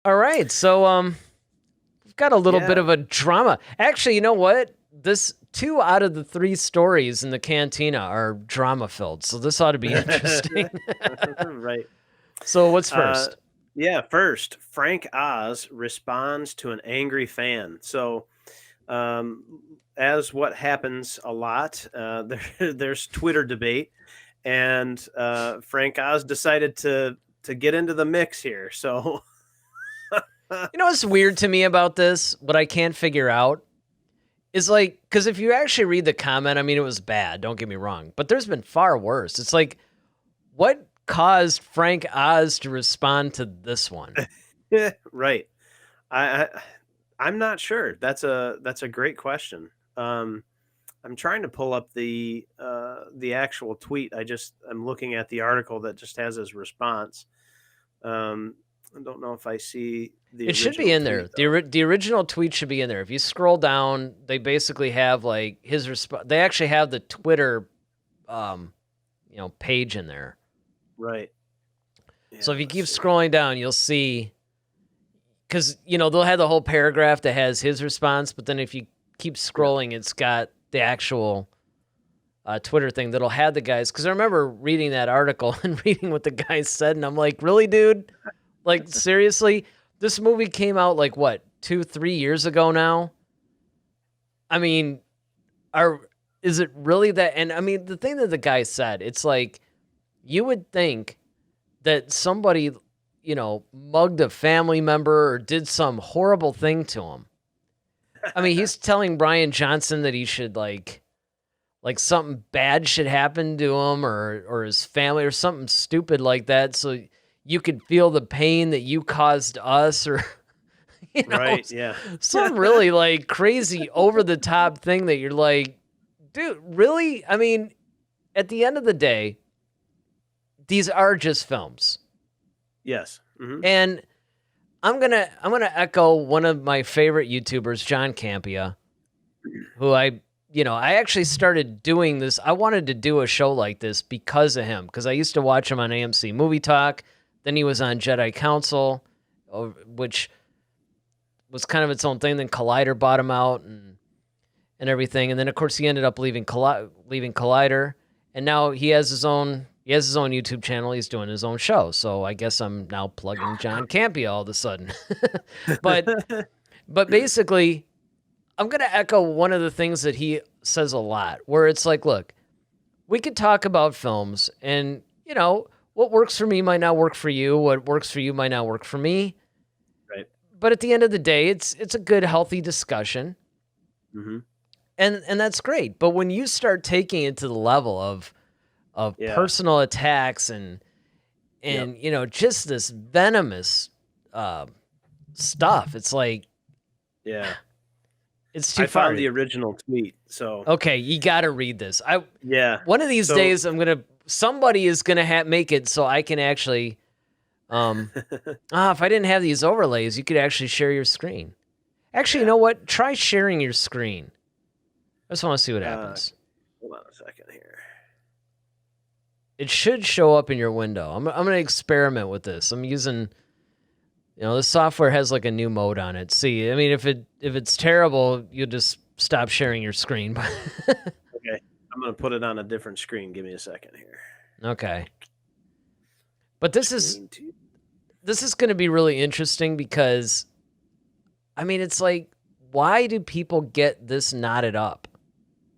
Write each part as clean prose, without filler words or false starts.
All right, so we've got a little bit Yeah, of a drama. Actually, you know what? This 2 out of the 3 stories in the cantina are drama filled, so this ought to be interesting. right. So what's Uh, first? yeah, first, Frank Oz responds to an angry fan. So, um, as what happens a lot, there's Twitter debate, and Frank Oz decided to get into the mix here. So, You know what's weird to me about this? What I can't figure out is like, because if you actually read the comment, I mean, it was bad. Don't get me wrong, but there's been far worse. It's like, what caused Frank Oz to respond to this one? right. I, I I'm not sure. That's a great question. Um, I'm trying to pull up the actual tweet. I'm looking at the article that just has his response. Um, I don't know if I see the It should be original in tweet there. though. The original tweet should be in there. If you scroll down, they basically have like his response. They actually have the Twitter, um, page in there. Right. So Yeah. if you Let's keep see. scrolling down, you'll see because they'll have the whole paragraph that has his response, but then if you keep Yeah. scrolling, it's got the actual Twitter thing that'll have the guys. Because I remember reading that article and reading what the guys said, and I'm like, really, dude? Like seriously? This movie came out like what 2-3 years ago now. I mean, are is it really that? And I mean, the thing that the guy said, it's like you would think that somebody, mugged a family member or did some horrible thing to him. I mean, he's telling Rian Johnson that he should like something bad should happen to him or his family or something stupid like that so you could feel the pain that you caused us or Right. Yeah. some really like crazy over the top thing that you're like, dude, really? I mean, at the end of the day, these are just films. Yes. Hmm. And I'm gonna echo one of my favorite YouTubers, John Campia, who I actually started doing this. I wanted to do a show like this because of him, because I used to watch him on AMC Movie Talk. Then he was on Jedi Council, which was kind of its own thing. Then Collider bought him out and everything. And then of course he ended up leaving Collider, and now he has his own YouTube channel. He's doing his own show. So I guess I'm now plugging John Campia all of a sudden. but but basically, I'm gonna echo one of the things that he says a lot, where it's like, look, we could talk about films, and what works for me might not work for you. What works for you might not work for me. Right. But at the end of the day, it's a good, healthy discussion, Hmm. and that's great. But when you start taking it to the level of Yeah. personal attacks Yep. and just this venomous uh, stuff, it's like Yeah. it's too I far. found the original tweet. So Okay, you got to read this. yeah. One of these So days somebody is gonna make it so I can actually if I didn't have these overlays, you could actually share your screen. Actually, you yeah. know what? Try sharing your screen. I just want to see what Uh, happens. hold on a second here. It should show up in your window. I'm gonna experiment with this. I'm using this software has like a new mode on it. See, I mean, if it's terrible, you'll just stop sharing your screen. Okay. I'm gonna put it on a different screen. Give me a second here. Okay. But this is Screen two. this is going to be really interesting because I mean, it's like, why do people get this knotted up?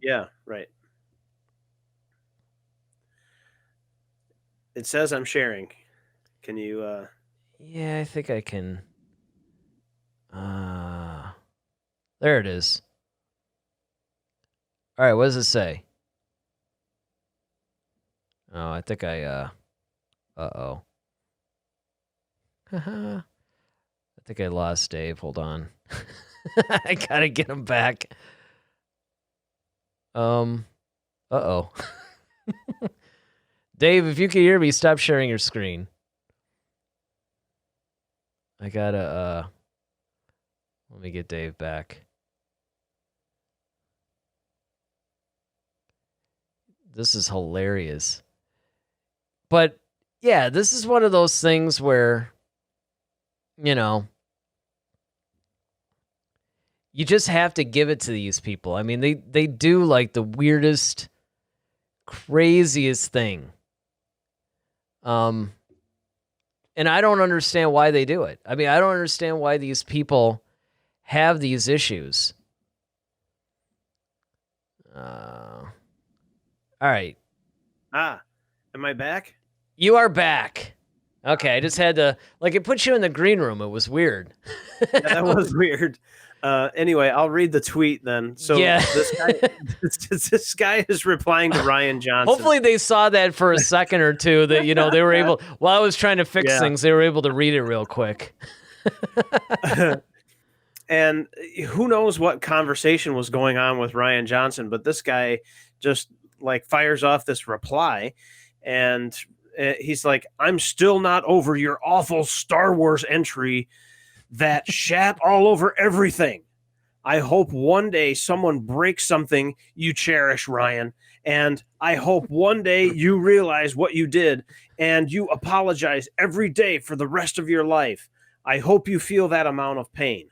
Yeah. Right. It says I'm sharing. Can you? Yeah, I think I can. There it is. All right, what does it say? Oh, I think uh-oh. I think I lost Dave. Hold on. I gotta get him back. Uh-oh. Dave, if you can hear me, stop sharing your screen. I gotta let me get Dave back. This is hilarious. But yeah, this is one of those things where, you just have to give it to these people. I mean, they do like the weirdest, craziest thing. And I don't understand why they do it. I mean, I don't understand why these people have these issues. All right. Am I back? You are back. Okay, I just had to, like, it put you in the green room. It was weird. Yeah, that was weird. Anyway, I'll read the tweet then. So Yeah. this guy is replying to Rian Johnson. Hopefully they saw that for a second or two that, they were able, while I was trying to fix things, they were able to read it real quick. And who knows what conversation was going on with Rian Johnson, but this guy just like fires off this reply, and he's like, "I'm still not over your awful Star Wars entry that shat all over everything. I hope one day someone breaks something you cherish, Ryan, and I hope one day you realize what you did and you apologize every day for the rest of your life. I hope you feel that amount of pain."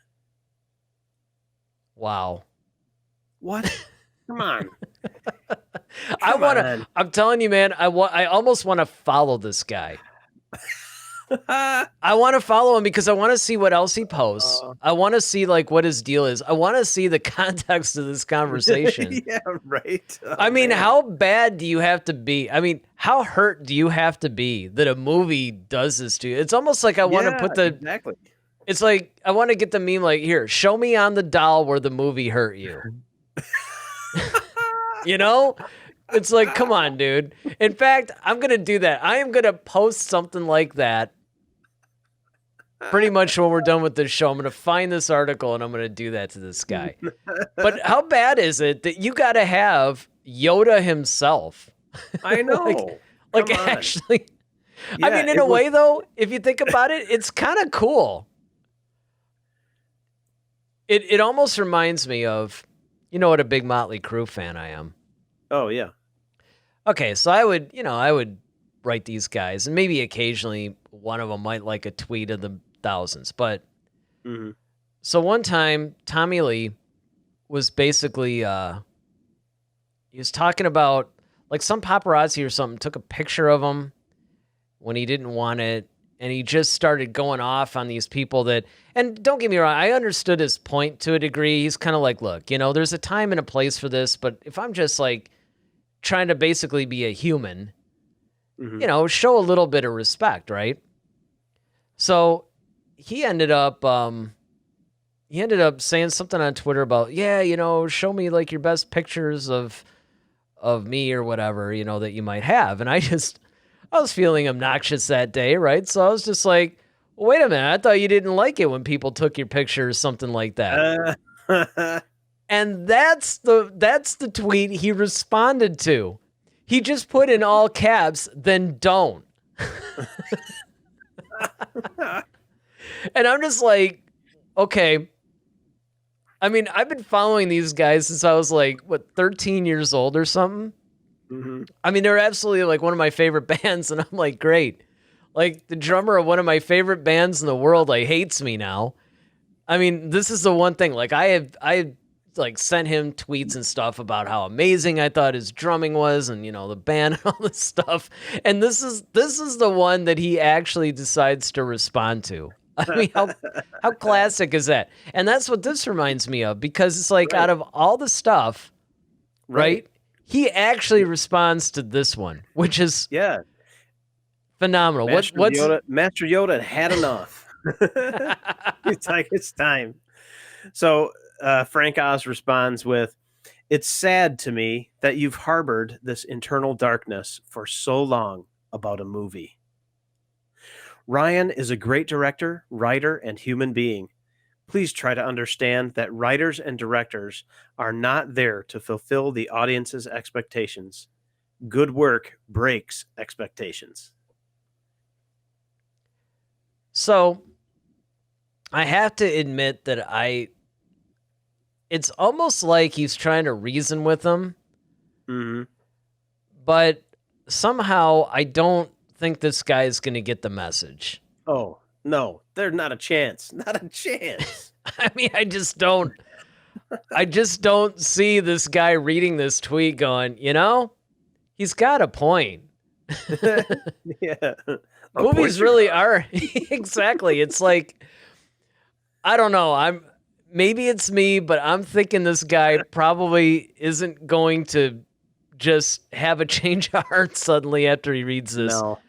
Wow. What? Come on. I'm telling you, man, I almost want to follow this guy. I want to follow him because I want to see what else he posts. I want to see like what his deal is. I want to see the context of this conversation. Yeah, right. I mean, how bad do you have to be? I mean, how hurt do you have to be that a movie does this to you? It's almost like I want to put exactly. It's like I want to get the meme like, here, show me on the doll where the movie hurt you. It's like, come on, dude. In fact, I'm going to do that. I am going to post something like that pretty much when we're done with this show. I'm going to find this article and I'm going to do that to this guy. But how bad is it that you got to have Yoda himself? I know. like actually. Yeah, I mean, in a way, though, if you think about it, it's kind of cool. It almost reminds me of, what a big Motley Crue fan I am. Oh, yeah. Okay, so I would write these guys, and maybe occasionally one of them might like a tweet of the thousands. But so one time, Tommy Lee was basically he was talking about like some paparazzi or something took a picture of him when he didn't want it, and he just started going off on these people that. And don't get me wrong, I understood his point to a degree. He's kind of like, look, there's a time and a place for this, but if I'm just like trying to basically be a human, show a little bit of respect, right? So he ended up saying something on Twitter about, show me like your best pictures of me or whatever, that you might have. And I was feeling obnoxious that day, right? So I was just like, well, wait a minute, I thought you didn't like it when people took your picture or something like that. And that's the tweet he responded to. He just put in all caps, then don't. And I'm just like, okay. I mean, I've been following these guys since I was like, 13 years old or something? I mean, they're absolutely like one of my favorite bands, and I'm like, great. Like, the drummer of one of my favorite bands in the world, like, hates me now. I mean, this is the one thing. Like, I like sent him tweets and stuff about how amazing I thought his drumming was, and the band and all this stuff. And this is the one that he actually decides to respond to. I mean, how classic is that? And that's what this reminds me of, because it's like out of all the stuff, right? He actually responds to this one, which is phenomenal. Master Yoda had enough. It's like, it's time. So Frank Oz responds with, "It's sad to me that you've harbored this internal darkness for so long about a movie. Ryan is a great director, writer, and human being. Please try to understand that writers and directors are not there to fulfill the audience's expectations. Good work breaks expectations." So I have to admit that it's almost like he's trying to reason with them. But somehow I don't think this guy is going to get the message. Oh, no, there's not a chance. Not a chance. I mean, I just don't. I just don't see this guy reading this tweet going, he's got a point. Yeah. Oh, Movies points are really are exactly. It's like, I don't know. Maybe it's me, but I'm thinking this guy probably isn't going to just have a change of heart suddenly after he reads this. no.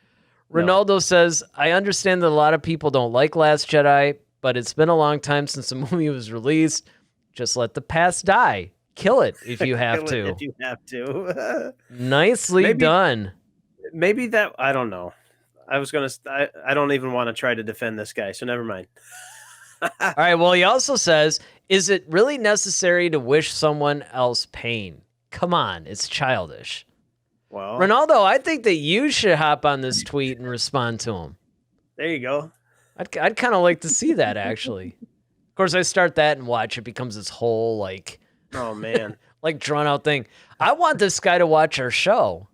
Ronaldo says, I understand that a lot of people don't like Last Jedi, but it's been a long time since the movie was released. Just let the past die. Kill it if you have Kill it to. if you have to. Nicely done. Maybe that, I don't know. I was going to, I don't even want to try to defend this guy, so never mind. All right, well, he also says, is it really necessary to wish someone else pain? Come on, it's childish. Well, Ronaldo, I think that you should hop on this tweet and respond to him. there you go. I'd kind of like to see that, actually. Of course, I start that and watch. It becomes this whole, Oh, man. drawn out thing. I want this guy to watch our show.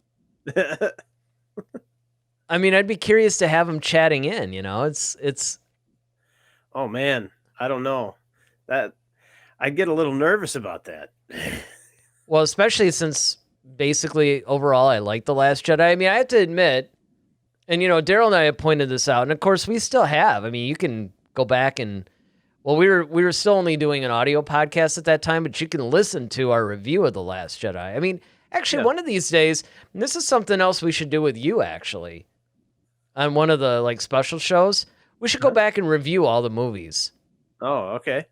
I mean, I'd be curious to have him chatting in, it's. Oh, man. I don't know. I'd get a little nervous about that. Well, especially since basically overall I like The Last Jedi. I mean, I have to admit, and Daryl and I have pointed this out, and of course we still have. I mean, you can go back and, well, we were still only doing an audio podcast at that time, but you can listen to our review of The Last Jedi. I mean, actually, one of these days, and this is something else we should do with you, actually, on one of the special shows. We should go back and review all the movies. Oh, okay.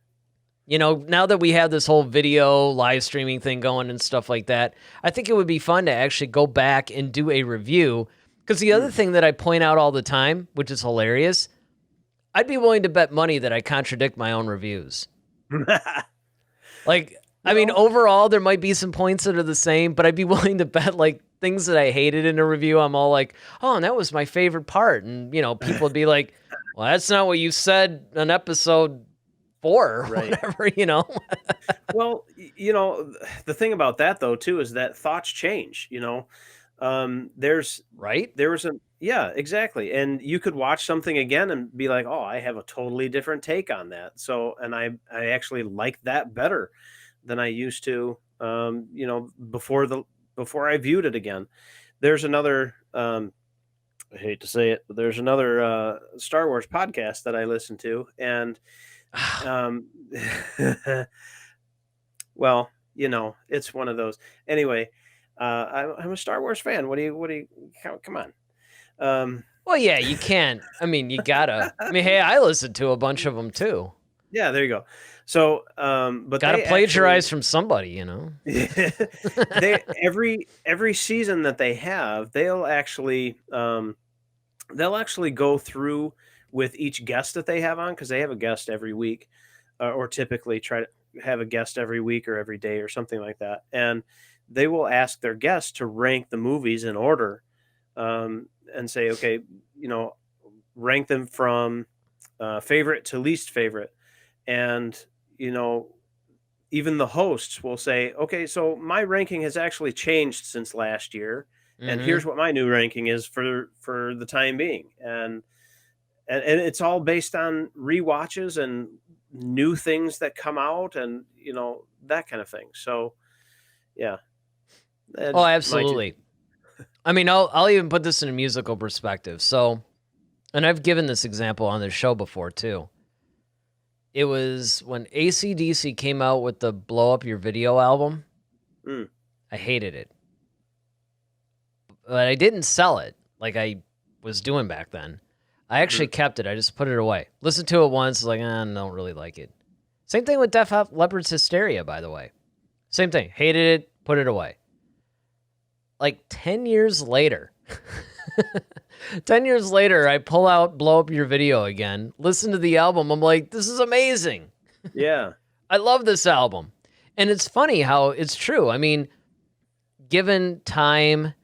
Now that we have this whole video live streaming thing going and stuff like that, I think it would be fun to actually go back and do a review. Because the other thing that I point out all the time, which is hilarious, I'd be willing to bet money that I contradict my own reviews. I mean, overall, there might be some points that are the same, but I'd be willing to bet things that I hated in a review. I'm all like, oh, and that was my favorite part. And, people would be like, well, that's not what you said on episode 4 or whatever, Well, the thing about that though too is that thoughts change. There's right. There was yeah, exactly, and you could watch something again and be like, oh, I have a totally different take on that. So, and I actually like that better than I used to. Before I viewed it again. There's another. I hate to say it, but there's another Star Wars podcast that I listen to, and well, it's one of those. Anyway, I'm a Star Wars fan. What do you? Come on. Well, yeah, you can't. I mean, you gotta. I mean, hey, I listened to a bunch of them too. Yeah, there you go. So, but gotta plagiarize from somebody, they every season that they have, they'll actually go through with each guest that they have on, because they have a guest every week, or typically try to have a guest every week or every day or something like that, and they will ask their guests to rank the movies in order, and say, okay, rank them from favorite to least favorite, and even the hosts will say, okay, so my ranking has actually changed since last year, and here's what my new ranking is for the time being, and it's all based on rewatches and new things that come out, and that kind of thing. So, yeah. Oh, absolutely. I mean, I'll even put this in a musical perspective. So, and I've given this example on this show before too. It was when AC/DC came out with the Blow Up Your Video album. I hated it. But I didn't sell it like I was doing back then. I actually kept it. I just put it away. Listened to it once, like, I don't really like it. Same thing with Def Leppard's Hysteria, by the way. Same thing. Hated it, put it away. Like 10 years later, 10 years later, I pull out Blow Up Your Video again, listen to the album. I'm like, this is amazing. Yeah. I love this album. And it's funny how it's true. I mean, given time,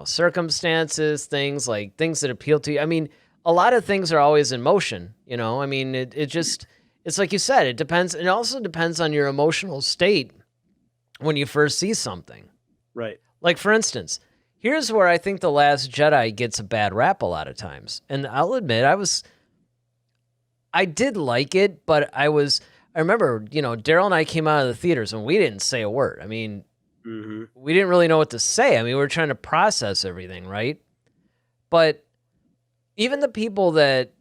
circumstances, things that appeal to you. I mean, a lot of things are always in motion, I mean, it's like you said, it depends. It also depends on your emotional state when you first see something. Right. Like, for instance, here's where I think The Last Jedi gets a bad rap a lot of times. And I'll admit, I did like it, but I I remember, Daryl and I came out of the theaters and we didn't say a word. I mean, Mhm. we didn't really know what to say. I mean, we were trying to process everything, right? But even the people that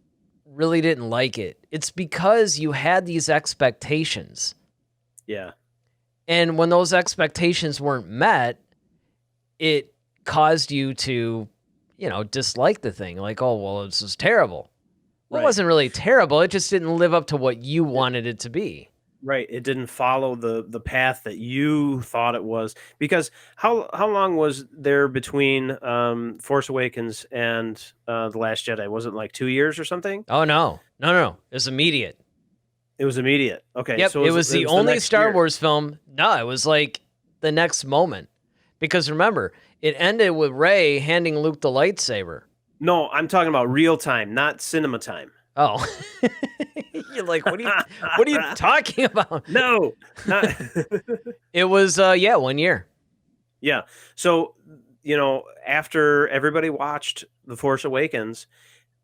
really didn't like it, it's because you had these expectations. Yeah. And when those expectations weren't met, it caused you to, dislike the thing. Like, oh, well, this is terrible. Well, it Right. wasn't really terrible. It just didn't live up to what you wanted it to be. Right, it didn't follow the path that you thought it was, because how long was there between, Force Awakens and, The Last Jedi? Was it, like, 2 years or something? Oh, no. No, no, no. It was immediate. It was immediate. Okay, Yep. so It was it the was the only next Star year. Wars film. No, it was like the next moment. Because remember, it ended with Rey handing Luke the lightsaber. No, I'm talking about real time, not cinema time. Oh. You're like, what are you talking about? No, not It was 1 year. Yeah. So, after everybody watched The Force Awakens,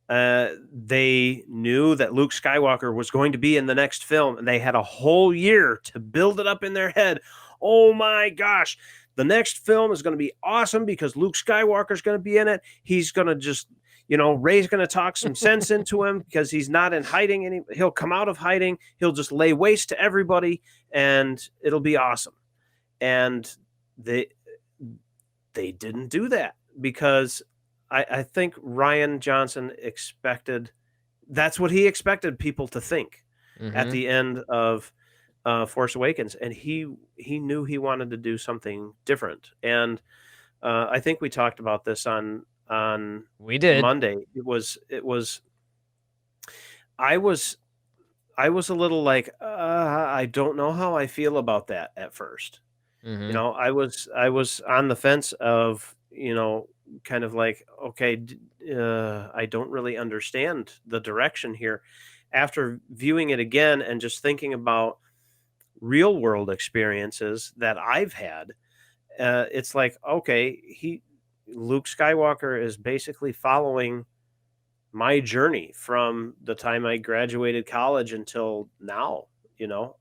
they knew that Luke Skywalker was going to be in the next film, and they had a whole year to build it up in their head. Oh my gosh, the next film is going to be awesome because Luke Skywalker is going to be in it. He's going to just, Rey's going to talk some sense into him because he's not in hiding. He'll come out of hiding. He'll just lay waste to everybody, and it'll be awesome. And they they didn't do that because I think Rian Johnson expected that's what he expected people to think at Mm-hmm. the end of Force Awakens, and he knew he wanted to do something different. And I think we talked about this on We did. Monday. It was I was I was a little like I don't know how I feel about that at first. Mm-hmm. I was on the fence of, kind of like, okay, I don't really understand the direction here. After viewing it again and just thinking about real world experiences that I've had, it's like, okay, Luke Skywalker is basically following my journey from the time I graduated college until now.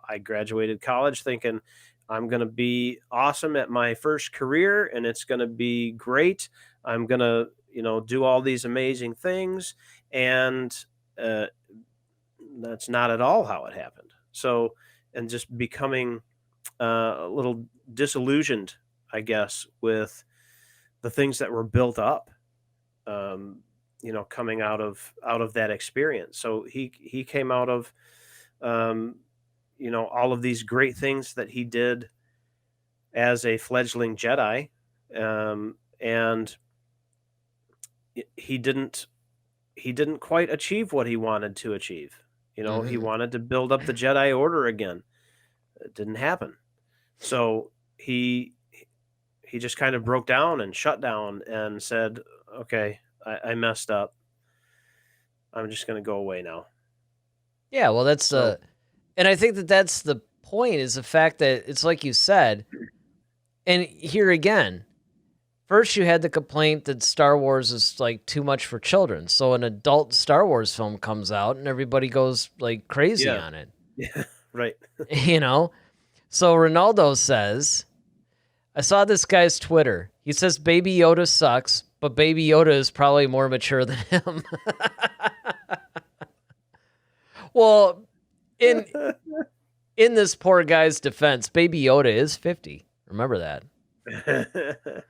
I graduated college thinking I'm going to be awesome at my first career and it's going to be great. I'm going to, do all these amazing things. And uh, that's not at all how it happened. So, and just becoming a little disillusioned, I guess, with the things that were built up. Coming out of that experience. So he came out of um, all of these great things that he did as a fledgling Jedi, and he didn't quite achieve what he wanted to achieve. He Mm-hmm. wanted to build up the Jedi Order again. It didn't happen. So he just kind of broke down and shut down and said, "Okay, I messed up. I'm just going to go away now." Yeah, well, that's So and I think that that's the point, is the fact that it's like you said, and here again, first you had the complaint that Star Wars is like too much for children. So an adult Star Wars film comes out and everybody goes like crazy yeah, on it. yeah, right. You know? So Ronaldo says, I saw this guy's Twitter. He says Baby Yoda sucks, but Baby Yoda is probably more mature than him. Well, in in this poor guy's defense, Baby Yoda is 50. Remember that.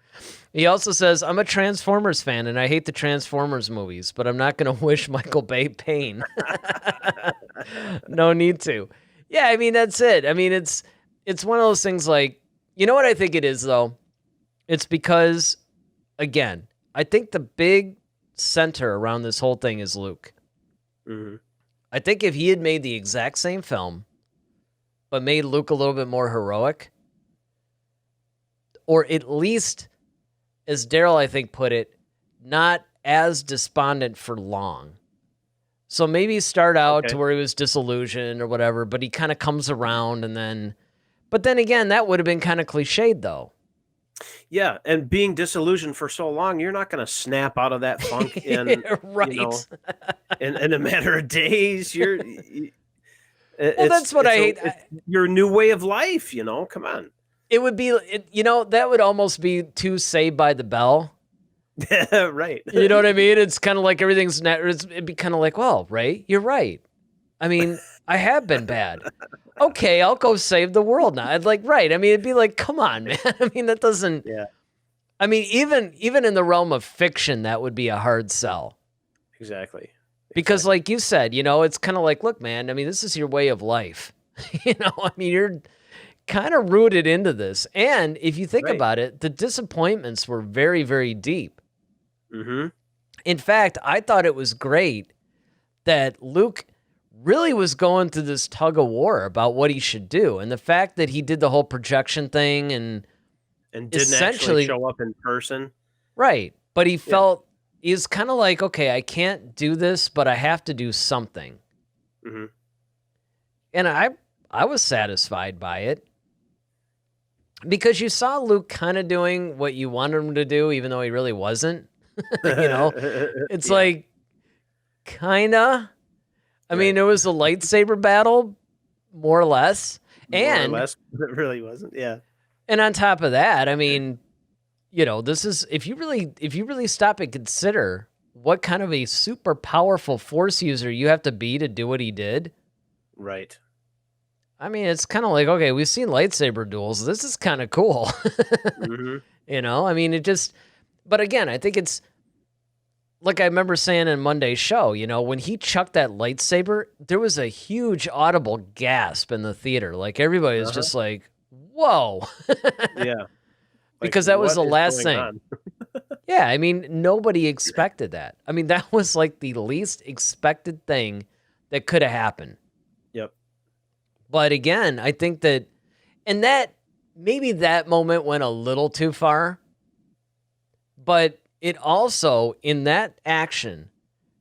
He also says, I'm a Transformers fan and I hate the Transformers movies, but I'm not going to wish Michael Bay pain. No need to. Yeah, I mean, that's it. I mean, it's one of those things like, you know what I think it is, though? It's because, again, I think the big center around this whole thing is Luke. Mhm. I think if he had made the exact same film, but made Luke a little bit more heroic, or at least, as Daryl, I think, put it, not as despondent for long. So maybe start out to Okay. where he was disillusioned or whatever, but he kind of comes around and then, but then again, that would have been kind of cliched though. Yeah, and being disillusioned for so long, you're not gonna snap out of that funk in, you know, Right. in a matter of days. Well, that's what I hate. It's your new way of life, you know. Come on. It would be, that would almost be too Saved by the Bell. Right. You know what I mean? It's kind of like it'd be kind of like, well, Ray, you're right. I mean, I have been bad. Okay, I'll go save the world now. I'd like, right. I mean, it'd be like, come on, man. I mean, that doesn't, Yeah, I mean, even in the realm of fiction, that would be a hard sell. exactly. Because Exactly. like you said, it's kind of like, look, man, I mean, this is your way of life. I mean, you're kind of rooted into this. And if you think Right. about it, the disappointments were very, very deep. Mm-hmm. In fact, I thought it was great that Luke really was going through this tug of war about what he should do. And the fact that he did the whole projection thing and And didn't actually essentially, show up in person. right. But he Yeah. felt, he's kind of like, okay, I can't do this, but I have to do something. Mm-hmm. And I was satisfied by it because you saw Luke kind of doing what you wanted him to do, even though he really wasn't. It's Yeah. like, kind of. I mean, Right. it was a lightsaber battle, more or less. More or And less, but it really wasn't. Yeah. on top of that, I mean, this is if you really stop and consider what kind of a super powerful force user you have to be to do what he did. Right. I mean, it's kind of like, okay, we've seen lightsaber duels. This is kind of cool. Mm-hmm. I mean, but again, I think it's like I remember saying in Monday's show, when he chucked that lightsaber, there was a huge audible gasp in the theater. Like everybody was Uh-huh. just like, whoa. Yeah. Like, Because that was what the is last going thing. on? Yeah, I mean, nobody expected that. I mean, that was like the least expected thing that could have happened. Yep. But again, I think that, and that maybe that moment went a little too far, but it also, in that action,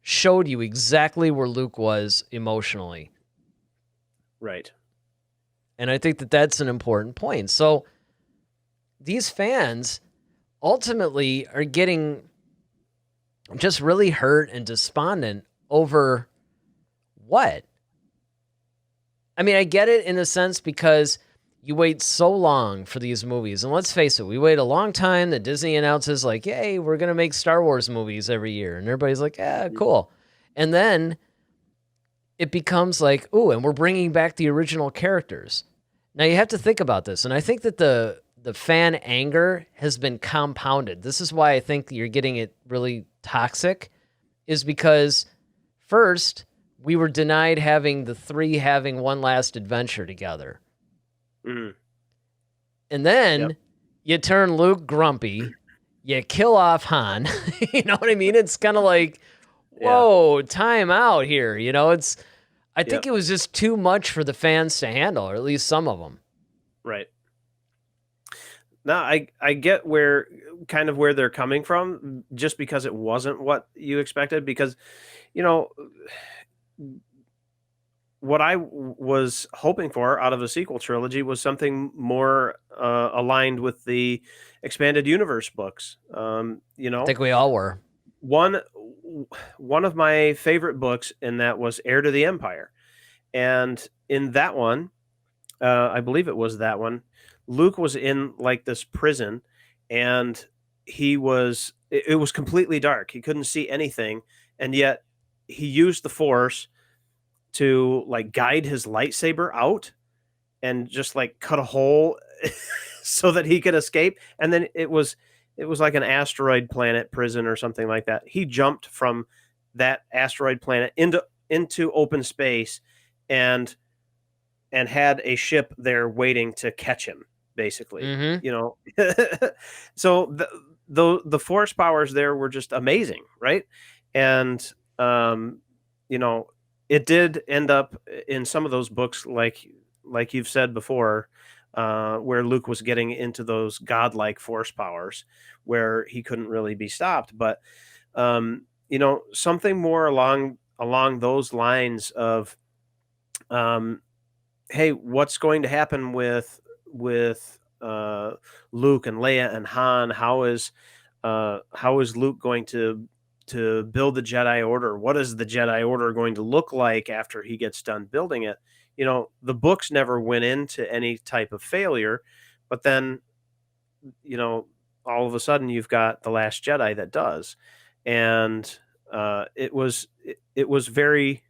showed you exactly where Luke was emotionally. Right. And I think that that's an important point. So these fans ultimately are getting just really hurt and despondent over what? I mean, I get it in a sense because you wait so long for these movies. And let's face it, we wait a long time that Disney announces, like, hey, we're going to make Star Wars movies every year. And everybody's like, yeah, Mhm. cool. And then it becomes like, ooh, and we're bringing back the original characters. Now you have to think about this. And I think that the fan anger has been compounded. This is why I think you're getting it really toxic, is because first, we were denied having the three having one last adventure together. Mhm. And then Yep. you turn Luke grumpy, you kill off Han. You know what I mean? It's kind of like, Yeah. whoa, time out here. I think Yep. it was just too much for the fans to handle, or at least some of them. Right. No, I get where they're coming from, just because it wasn't what you expected. Because, you know, what was hoping for out of a sequel trilogy was something more aligned with the expanded universe books. I think we all were. One one of my favorite books in that was Heir to the Empire, and in that one, I believe it was that one, Luke was in like this prison, and it was completely dark. He couldn't see anything, and yet he used the Force to like guide his lightsaber out and just like cut a hole so that he could escape. And then it was like an asteroid planet prison or something like that. He jumped from that asteroid planet into open space, and had a ship there waiting to catch him, basically. Mm-hmm. You know, so the force powers there were just amazing, right? And you know, it did end up in some of those books, like you've said before, where Luke was getting into those godlike force powers, where he couldn't really be stopped. But something more along those lines of, um, hey, what's going to happen with Luke and Leia and Han? How is Luke going to build the Jedi Order. What is the Jedi Order going to look like after he gets done building it? The books never went into any type of failure, but then, all of a sudden you've got the Last Jedi that does, and it was very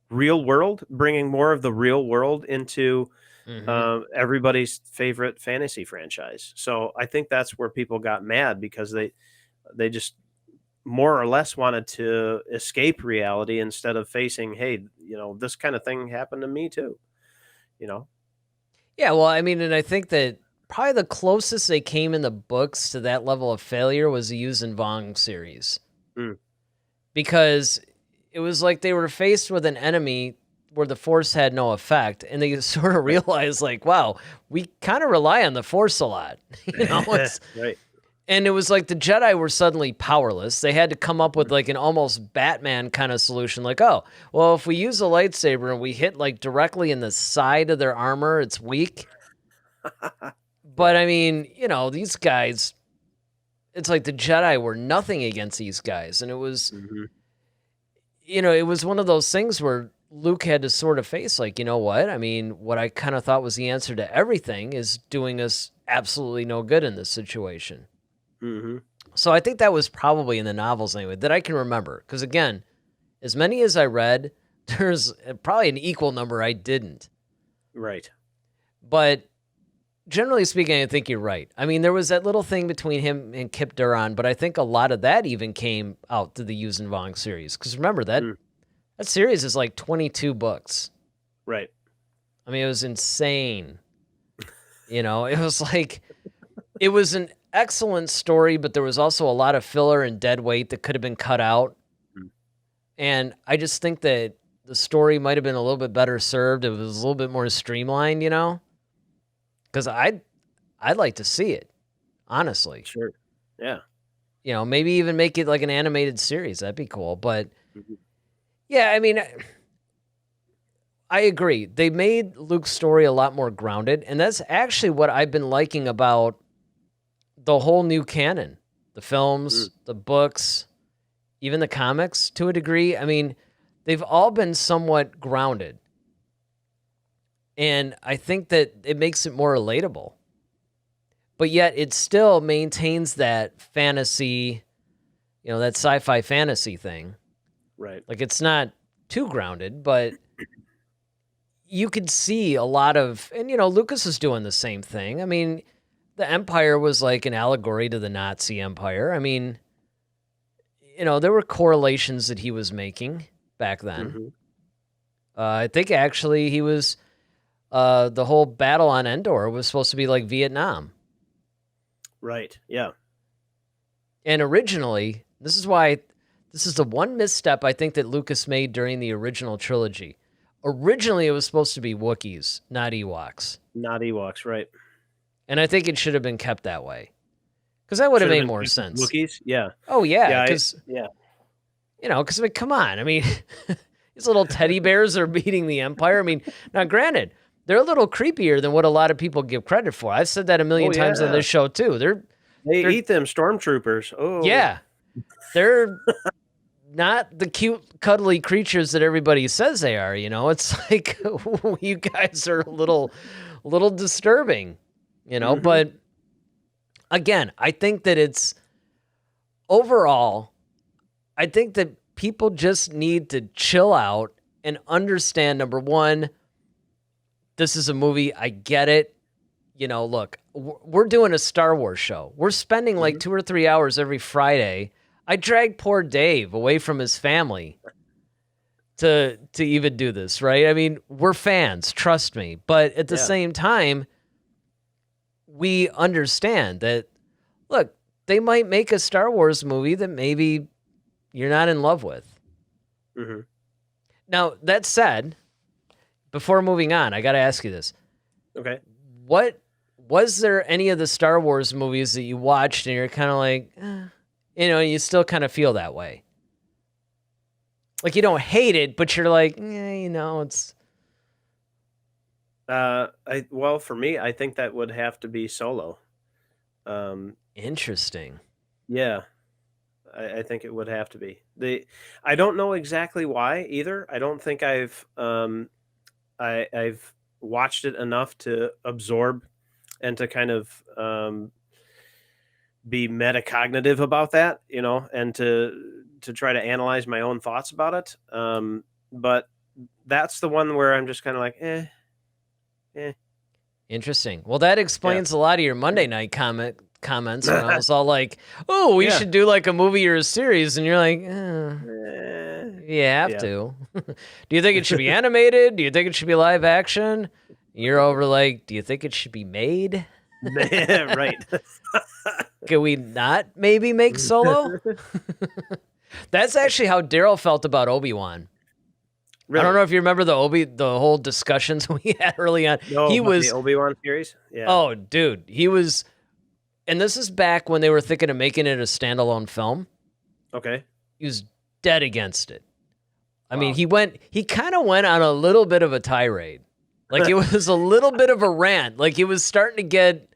real world, bringing more of the real world into Hmm. everybody's favorite fantasy franchise. So I think that's where people got mad because they just more or less wanted to escape reality instead of facing, hey, this kind of thing happened to me too. You know. Yeah, well, I mean, and I think that probably the closest they came in the books to that level of failure was the Yuuzhan Vong series, Mm. because it was like they were faced with an enemy where the Force had no effect, and they sort of Right. realized, like, wow, we kind of rely on the Force a lot, It's Right. and it was like the Jedi were suddenly powerless. They had to come up with Mhm. like an almost Batman kind of solution, like, oh, well, if we use a lightsaber and we hit like directly in the side of their armor, it's weak. But Yeah. I mean, these guys, it's like the Jedi were nothing against these guys. And Hmm. it was one of those things where Luke had to sort of face, like, you know what? I mean, what I kind of thought was the answer to everything is doing us absolutely no good in this situation. Hmm. So I think that was probably in the novels anyway, that I can remember. Because again, as many as I read, there's probably an equal number I didn't. Right. But generally speaking, I think you're right. I mean, there was that little thing between him and Kip Duran, but I think a lot of that even came out through the Yuuzhan Vong series. Because remember, Mm. that series is like 22 books. Right. I mean, it was insane. It was like, it was an excellent story, but there was also a lot of filler and dead weight that could have been cut out. Mm. And I just think that the story might have been a little bit better served. It was a little bit more streamlined, because I'd like to see it, honestly. Sure. Yeah. Maybe even make it like an animated series. That'd be cool. But Mhm. yeah, I mean, I agree. They made Luke's story a lot more grounded. And that's actually what I've been liking about the whole new canon, the Mm. films, the books, even the comics to a degree. I mean, they've all been somewhat grounded. And I think that it makes it more relatable. But yet it still maintains that fantasy, that sci-fi fantasy thing. Right. Like, it's not too grounded, but you could see a lot of, and Lucas is doing the same thing. I mean, the Empire was like an allegory to the Nazi Empire. I mean, there were correlations that he was making back then. Hmm. I think actually he was the whole battle on Endor was supposed to be like Vietnam. Right. Yeah. And originally, this is the one misstep I think that Lucas made during the original trilogy. Originally, it was supposed to be Wookiees, not Ewoks. Not Ewoks. Right. And I think it should have been kept that way, because that would have Should have made been more kept as sense. Wookiees. Yeah. Oh, yeah. Yeah. Because, Yeah. I mean, come on. I mean, these little teddy bears are beating the Empire. I mean, now, granted, they're a little creepier than what a lot of people give credit for. I've said that a Oh million times on yeah. this show, too. They They're, eat them stormtroopers. Oh. yeah, they're not the cute, cuddly creatures that everybody says they are. It's like you guys are a little disturbing. Hmm. But again, I think that it's overall. I think that people just need to chill out and understand. Number one, this is a movie. I get it. Look, we're doing a Star Wars show. We're spending like Hmm. 2 or 3 hours every Friday. I dragged poor Dave away from his family to even do this, right? I mean, we're fans, trust me. But at the Yeah. same time, we understand that, look, they might make a Star Wars movie that maybe you're not in love with. Hmm. Now, that said, before moving on, I got to ask you this. Okay. What was there any of the Star Wars movies that you watched and you're kind of like, you still kind of feel that way? Like, you don't hate it, but you're like, it's For me, I think that would have to be Solo. Um, interesting. yeah. I think it would have to be. I don't know exactly why either. I don't think I've watched it enough to absorb and to kind of be metacognitive about that, and to try to analyze my own thoughts about it. But that's the one where I'm just kind of like, eh, Interesting. Well, that yeah, explains a lot of your Monday night comments when I was all like, "Oh, we yeah, should do like a movie or a series," and you're like, "You have yeah, to." Do you think it should be animated? Do you think it should be live action? You're over like, do you think it should be made? right. Can we not maybe make Solo? That's actually how Daryl felt about Obi-Wan. I don't Really? know if you remember the whole discussions we had early on. No, He about the was, Obi-Wan series? Yeah. oh, dude, he was, and this is back when they were thinking of making it a standalone film. Okay. He was dead against it. I mean, Wow. he kind of went on a little bit of a tirade. Like it was a little bit of a rant. Like he was starting to get,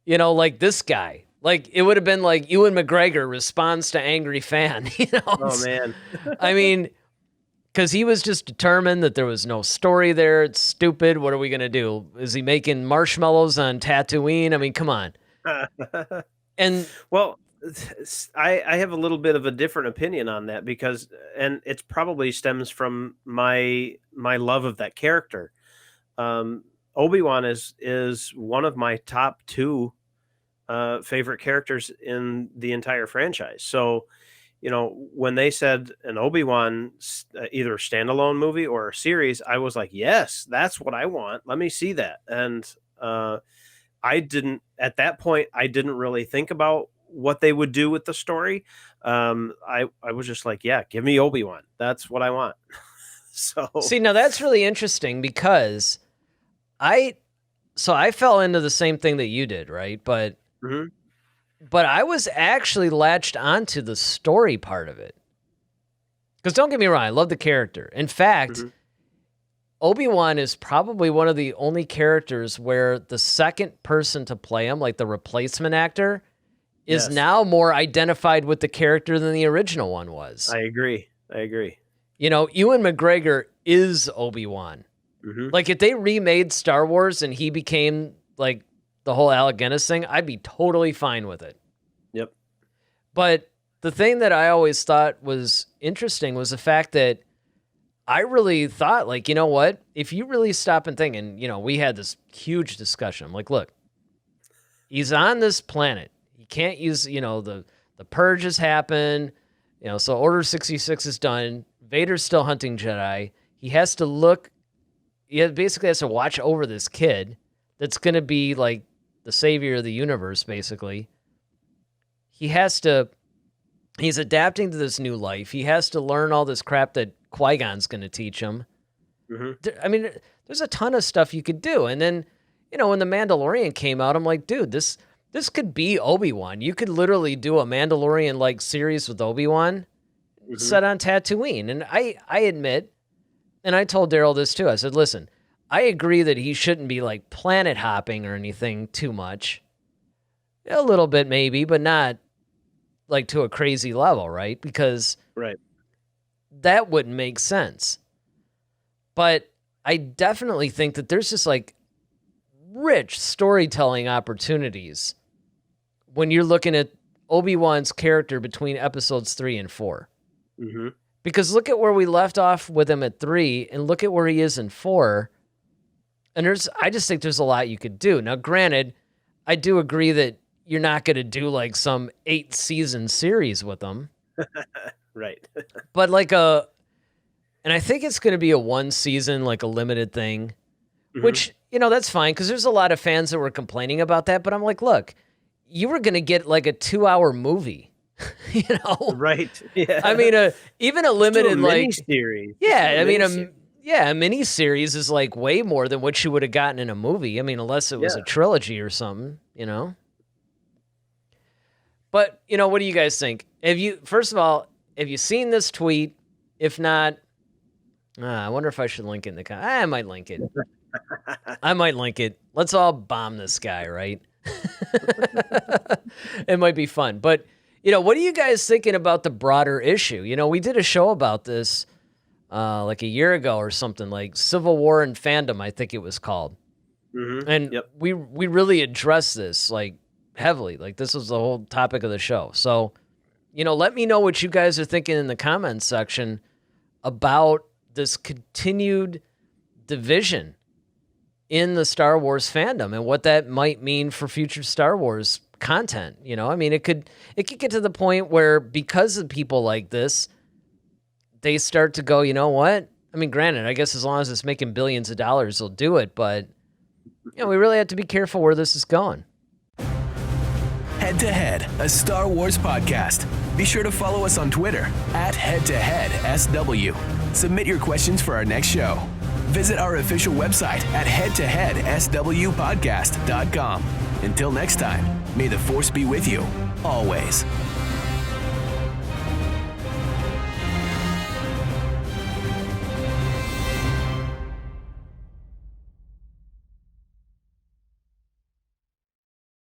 like this guy. Like it would have been like Ewan McGregor responds to angry fan. Oh, man. I mean, because he was just determined that there was no story there. It's stupid. What are we gonna do? Is he making marshmallows on Tatooine? I mean, come on. And Well, I have a little bit of a different opinion on that because and it's probably stems from my love of that character. Um, Obi-Wan is one of my top 2 favorite characters in the entire franchise. So, when they said an Obi-Wan either standalone movie or a series, I was like, "Yes, that's what I want. Let me see that." And I didn't at that point. I didn't really think about what they would do with the story. I was just like, "Yeah, give me Obi-Wan. That's what I want." So, see, now that's really interesting because I I fell into the same thing that you did, right? mhm, But I was actually latched onto the story part of it. Because don't get me wrong, I love the character. In fact, mhm, Obi-Wan is probably one of the only characters where the second person to play him, like the replacement actor, is yes, now more identified with the character than the original one was. I agree. I agree. Ewan McGregor is Obi-Wan. Mhm, Like if they remade Star Wars and he became like the whole Alec Guinness thing, I'd be totally fine with it. yep. But the thing that I always thought was interesting was the fact that I really thought, like, you know what? If you really stop and think, and, we had this huge discussion. I'm like, look, he's on this planet. He can't use, the purge has happened. So Order 66 is done. Vader's still hunting Jedi. He has to look, he basically has to watch over this kid that's going to be like the savior of the universe, basically. He's adapting to this new life. He has to learn all this crap that Qui-Gon's going to teach him. Mhm. I mean, there's a ton of stuff you could do. And then, when The Mandalorian came out, I'm like, dude, this could be Obi-Wan. You could literally do a Mandalorian-like series with Obi-Wan Mhm. set on Tatooine. And I admit, and I told Daryl this too, I said, listen, I agree that he shouldn't be like planet hopping or anything too much. A little bit maybe, but not like to a crazy level, right? Because Right. that wouldn't make sense. But I definitely think that there's just like rich storytelling opportunities when you're looking at Obi-Wan's character between episodes 3 and 4. Mhm. Because look at where we left off with him at 3 and look at where he is in 4. And I just think there's a lot you could do. Now, granted, I do agree that you're not going to do like some 8-season series with them, Right. but and I think it's going to be a 1 season, like a limited thing, Mhm. which, that's fine because there's a lot of fans that were complaining about that. But I'm like, look, you were going to get like a 2-hour movie, you know? Right. I Yeah. mean, even a Let's do a limited, mini like, series. Let's do yeah, a I mean, mini series. a mini series is like way more than what you would have gotten in a movie. I mean, unless it was Yeah. a trilogy or something. But, what do you guys think? First of all, have you seen this tweet? If not, I wonder if I should link it in the I might link it. I might link it. Let's all bomb this guy, right? It might be fun. But What are you guys thinking about the broader issue? We did a show about this like a year ago or something, like Civil War and Fandom, I think it was called. And Yep. we really addressed this like heavily. Like this was the whole topic of the show. So, let me know what you guys are thinking in the comments section about this continued division in the Star Wars fandom and what that might mean for future Star Wars content. It could get to the point where because of people like this, they start to go, you know what? Granted, I guess as long as it's making billions of dollars, they'll do it. But, we really have to be careful where this is going. Head to Head, a Star Wars podcast. Be sure to follow us on Twitter @HeadToHeadSW. Submit your questions for our next show. Visit our official website at headtoheadswpodcast.com. Until next time, may the Force be with you, always.